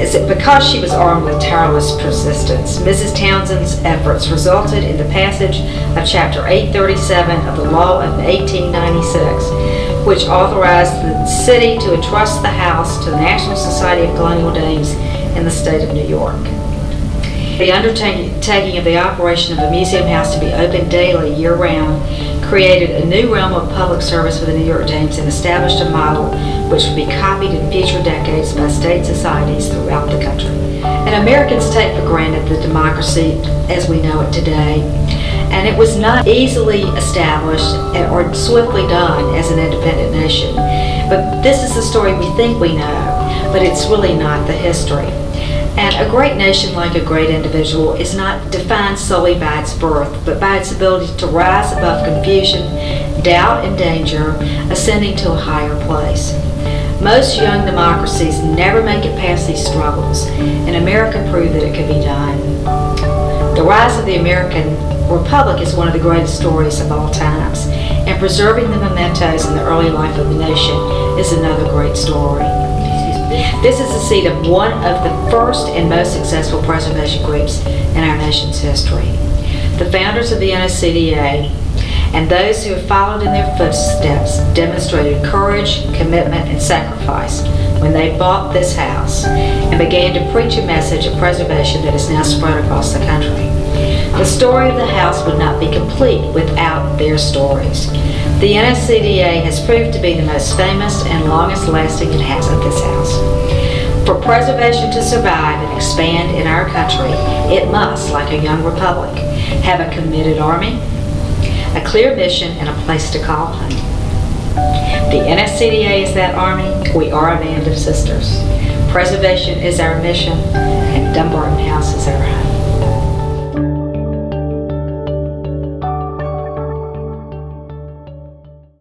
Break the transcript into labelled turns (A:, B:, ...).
A: is that because she was armed with tireless persistence, Mrs. Townsend's efforts resulted in the passage of Chapter 837 of the Law of 1896, which authorized the city to entrust the house to the National Society of Colonial Dames in the state of New York. The undertaking of the operation of a museum house to be open daily year-round created a new realm of public service for the New York Dames and established a model which would be copied in future decades by state societies throughout the country. And Americans take for granted the democracy as we know it today, and it was not easily established or swiftly done as an independent nation. But this is the story we think we know, but it's really not the history. And a great nation, like a great individual, is not defined solely by its birth, but by its ability to rise above confusion, doubt, and danger, ascending to a higher place. Most young democracies never make it past these struggles, and America proved that it could be done. The rise of the American Republic is one of the greatest stories of all times, and preserving the mementos in the early life of the nation is another great story. This is the seat of one of the first and most successful preservation groups in our nation's history. The founders of the NSCDA and those who have followed in their footsteps demonstrated courage, commitment, and sacrifice when they bought this house and began to preach a message of preservation that is now spread across the country. The story of the house would not be complete without their stories. The NSCDA has proved to be the most famous and longest lasting of this house. For preservation to survive and expand in our country, it must, like a young republic, have a committed army, a clear mission, and a place to call home. The NSCDA is that army. We are a band of sisters. Preservation is our mission, and Dumbarton House is our home.